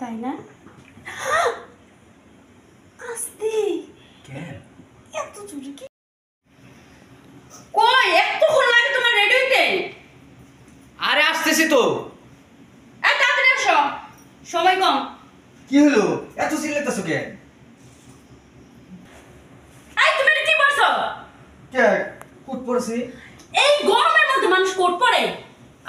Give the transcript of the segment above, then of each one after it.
তাই না? আস্তে কেন এত জোরে কি কই এতক্ষণ লাগে তোমার রেডি হইতে? আরে আসতেছি তো। তাড়াতাড়ি আসো, সময় কম। কি হলো এত চিল্লাইতেছো কেন? এই তুমি কি করছো? কে কোট পরছি? এই গরমের মধ্যে মানুষ কোট পরে?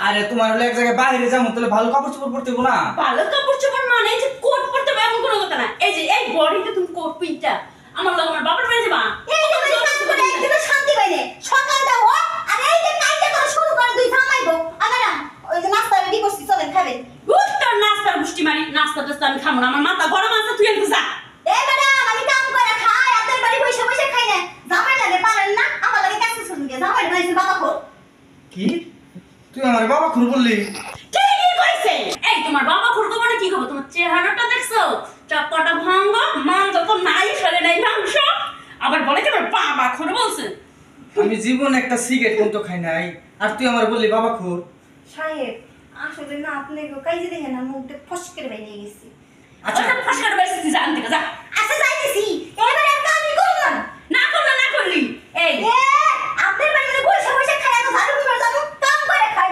আরে তোমার হলো এক জায়গায় বাইরে যাবো, তাহলে ভালো কাপড় চোপড় পরতে হবে না? ভালো কাপড় চোপড় মানে যে কোট পরতে হবে এমন কোনো কথা না। এই যে এই বডিতে তুমি কোট পিনটা আমার লগে আমার বাবার বাড়ি যাবা। এই যে মানে কাজ করে একদিনও শান্তি পাইনে। সকালটা ও আর এই যে কাজটা করা শুরু করে দুই জামাইবো। আনারা ওই যে নাস্তা রেডি করছি, চলেন খাবেন। উত্তর নাস্তার গুষ্টি মারি, নাস্তা টাস্তা আমি খাবো না, আমার মাথা গরম আছে, তুই একটু যা। এই ম্যাডাম আমি কাম করে খাই, আপনার বাড়ি বসে বসে খাই না। জামাই লাগে পারেন না, আমার লাগে কাছে শুনুন গে। জামাই বানাইছে বাবা খো। কি তুই আমার বাবা খুর বললি? কি কি কইছে? এই তোমার বাবা খুরকো মানে কি খবর? তোমার চেহারাটা দেখছো? চাপাটা ভাঙ্গা, মান যত নাই ফেলে নাই মাংস, আবার বলে কি আমার বাবা খুর বলছে? আমি জীবন একটা সিগারেট পর্যন্ত খাই নাই, আর তুই আমার বললি বাবা খুর? সাহেব আসলে না আপনি কাইজে দেখেন না মুখটা ফস করে বাইরে গেছি। আচ্ছা ফাঁসকার বাইরে তুই জানতে যা। আচ্ছা যাইতেছি, এবারে আর কামই করলাম না করলে না করলি। এই এ আপনার বাড়িতে বসে বসে খাই, এত ঝাড়ু দিবার জানো, কাম করে খাই।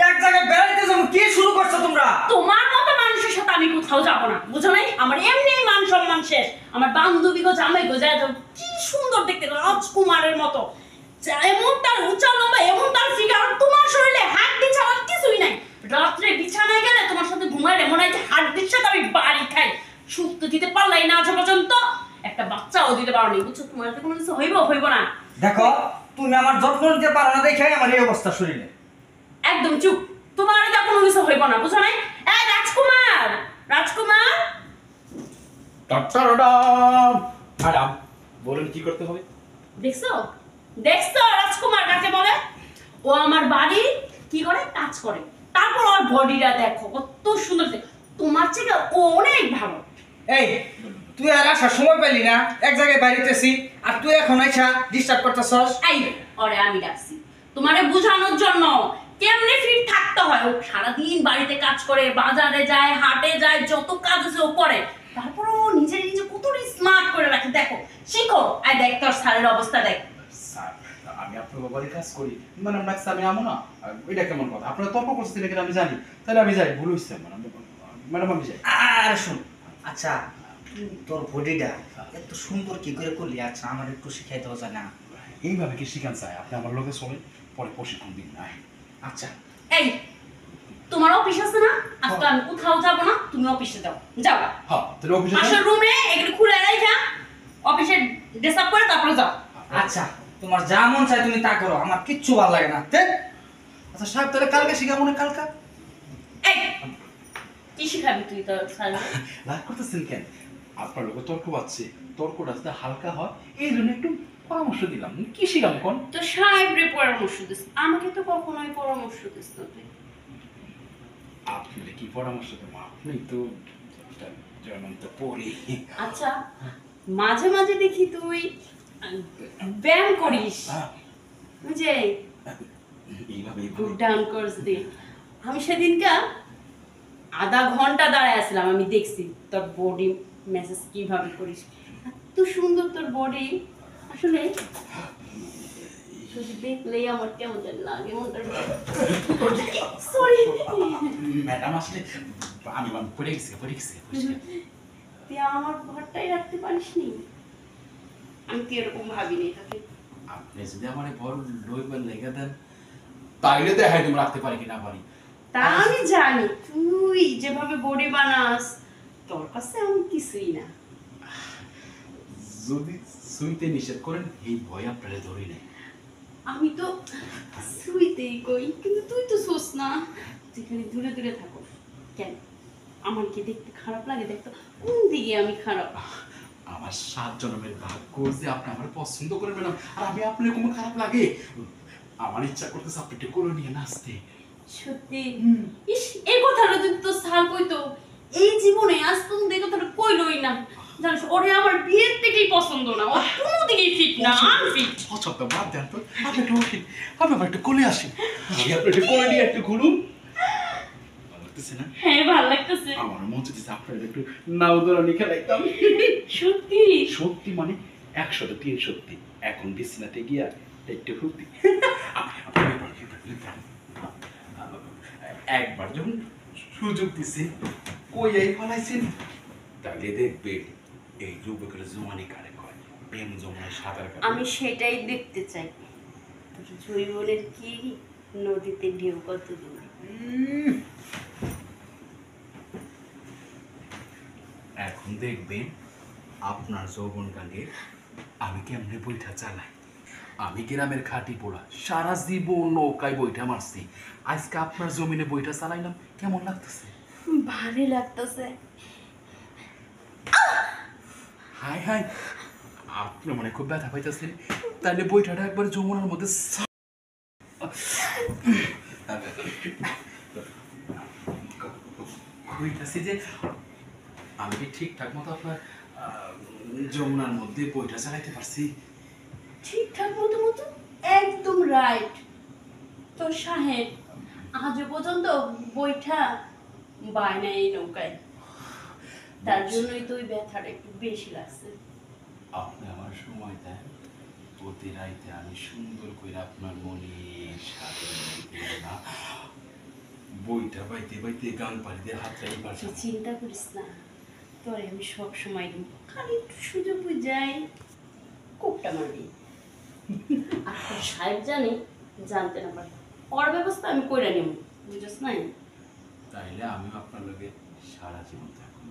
এক জায়গায় বেড়াইতে যাবো, কি শুরু করছো তোমরা? তোমার মতো মানুষের সাথে আমি কোথাও যাবো না, বুঝো নাই? আমার এমনি মান সম্মান শেষ। আমার বান্ধবী গো জামাই গো যায় কি সুন্দর দেখতে, রাজকুমারের মতো, এমন তার উঁচা লম্বা, এমন তার ফিগার, তোমার শরীরে হাড্ডি ছাড়া কিছুই নাই। রাত্রে বিছানায় গেলে তোমার সাথে ঘুমাইলে মনে হয় যে হাড্ডির সাথে আমি বাড়ি খাই। সুস্থ দিতে পারলাই না আজ পর্যন্ত, একটা বাচ্চাও দিতে পারোনি, বুঝছো? তোমার হাতে কোনো কিছু হইব না। দেখো তুমি আমার যত্ন নিতে পারো না দেখে আমার এই অবস্থা শরীরে। একদম চুপ, তোমার এটা কোনো কিছু হইব না, বুঝো নাই? এই রাজকুমার, রাজকুমার ম্যাডাম বলেন কি করতে হবে? দেখছো দেখছো রাজকুমার কাকে বলে? ও আমার বাড়ি কি করে কাজ করে, তারপর ওর বডিটা দেখো কত সুন্দর। তোমার থেকে ও অনেক ভালো। এই তুই আর আসার সময় পেলি না, এক জায়গায় বাইরেতেছি আর তুই এখন আইসা ডিস্টার্ব করতেছস। এই ওরে আমি ডাকছি তোমারে বোঝানোর জন্য কেমনে ফিট থাকতে হয়। ও সারাদিন বাড়িতে কাজ করে, বাজারে যায়, হাটে যায়, যত কাজ আছে ও করে, তারপর ও নিজে কত স্মার্ট করে রাখে। দেখো শিখো। আই দেখ তোর স্যারের অবস্থা দেখ। স্যার আমি আপনার বাড়ি কাজ করি, মানে আপনাকে আমি আমো না, এটা কেমন কথা? আপনারা তর্ক করছেন এটা আমি জানি, তাহলে আমি যাই, ভুল হইছে ম্যাডাম আমি যাই। আর শুন, আচ্ছা তোর বডিটা এত সুন্দর কি করে করলি? আচ্ছা আমার একটু শিখাই দেওয়া যায় না? এইভাবে কি শিখান চাই? আপনি আমার লোকে চলে পরে প্রশিক্ষণ দিন। আচ্ছা এই তোমার অফিস আছে না? আজকে আমি কোথাও যাব না, তুমি অফিসে যাও। যাও হ্যাঁ তাহলে অফিসে আসল রুমে এগুলো খুলে রাখা, অফিসে ড্রেস আপ করে তারপরে যাও। আচ্ছা তোমার যা মন চায় তুমি তা করো, আমার কিচ্ছু ভালো লাগে না। আচ্ছা সাহেব তাহলে কালকে শিখাবো না? কালকা এই কি শিখাবি তুই তোর স্যার? রাগ করতেছেন কেন? আপনার লোকে তর্ক পাচ্ছে, তর্কটা যাতে হালকা হয় এই জন্য একটু পরামর্শ দিলাম। কি শিখাবো কোন? তো সাহেবরে পরামর্শ দিস, আমাকে তো কখনোই পরামর্শ দিস না তুই। আপনি কি পরামর্শ দেবো? আপনি তো যেমন তো পড়ি। আচ্ছা মাঝে মাঝে দেখি তুই ব্যায়াম করিস, বুঝে এইভাবে ডান কোর্স দি। আমি সেদিনকা আধা ঘন্টা দাঁড়ায় আসলাম, আমি দেখছি তোর বডি মেসেজ কিভাবে করিস, এত সুন্দর তোর বডি। আসলে দেখলেই আমার কেমন জানি লাগে মনটা। সরি ম্যাডাম আসলে আমি পড়ে গেছি। তুই আমার ঘরটাই রাখতে পারিসনি? আমি কি এরকম ভাবিনি তোকে। আপনি যদি আমার বড় লইবার লেগে দেন তাইলে দেখাই তুমি রাখতে পারি কি না পারি। তা আমি জানি তুই যেভাবে বডি বানাস তোর কাছে আমি কিছুই না। যদি সুইতে নিষেধ করেন এই ভয় আপনারা ধরি নাই। আমি তো সুইতেই কই, কিন্তু তুই তো সোস না, তুই খালি দূরে দূরে থাকো। কেন আমার কি দেখতে খারাপ লাগে? দেখতো কোন দিকে আমি খারাপ? আমার 7 জন্মের ভাগ্য যে আপনি আমার পছন্দ করেন ম্যাডাম, আর আমি আপনার কোনো খারাপ লাগে? আমার ইচ্ছা করতেছে আপনি একটু কোলে নিয়ে নাচতে। সত্যি? ইস এই কথাটা যদি তো সাল কইতো, এই জীবনে আজ পর্যন্ত এই কথাটা কইলই না। জানিস ওরে আমার বিয়ের থেকেই পছন্দ না, ও কোনো দিকেই ফিট না, আনফিট। পছন্দ বাদ দেন তো, আপনি একটু উঠেন, আপনি একটু কোলে আসেন, আমি আপনি একটু কোলে নিয়ে একটু ঘুরুন। ভালো লাগতেছে না? হ্যাঁ ভালো লাগতেছে। আমার মন চাইছে আপনার একটু নাও দৌড়ানি খেলাইতাম। সত্যি সত্যি মানে 103 সত্যি। এখন বিছনাতে গিয়া একটু ফুর্তি। একবার যখন সুযোগ দিছে কই এই ফলাইছেন তাহলে দেখবে এই যুবকের জমানি কারে কয় প্রেম জমায় সাঁতার কাটে। আমি সেটাই দেখতে চাই তোর জৈবনের কি নদীতে ঢেউ কত দূর। এখন দেখবেন আপনার যৌবনকালে আমি কেমনে বইটা চালাই। আমি গ্রামের খাঁটি পোড়া সারা জীবন নৌকায় বইটা মারছি, আজকে আপনার জমিনে বইটা চালাইলাম কেমন লাগতেছে? ভালোই লাগতেছে। হাই হাই আপনি মনে খুব ব্যথা পাইতেছেন, তাহলে বইটাটা একবার যমুনার মধ্যে কইতাছি যে আমি কি ঠিকঠাক মতো আপনার যমুনার মধ্যে বইটা চালাইতে পারছি? ঠিকঠাক মতো মতো একদম রাইট। তোর সাহেব আজও পর্যন্ত বইটা বায়না এই নৌকায়, তার জন্যই তো ওই ব্যথাটা একটু বেশি লাগছে। আপনি আমার সময় দেন, প্রতি রাইতে আমি সুন্দর করে আপনার মনের সাথে না বইটা বাইতে বাইতে গান পাড়িতে হাত রাই তুই পারছি। চিন্তা করিস না, তোরে আমি সব সময় দিব, খালি একটু সুযোগ যাই কোপটা মারবি। আর তোর সাহেব জানি জানতে না পারে, ওর ব্যবস্থা আমি করে নেব, বুঝছ নাই? তাইলে আমিও আপনার লগে সারা জীবন থাকবো।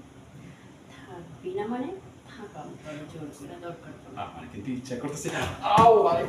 থাকবি না মানে থাকাম, তোর জোর করে দরকার পড়ে। আমার কিন্তু ইচ্ছা করতেছে আও আরে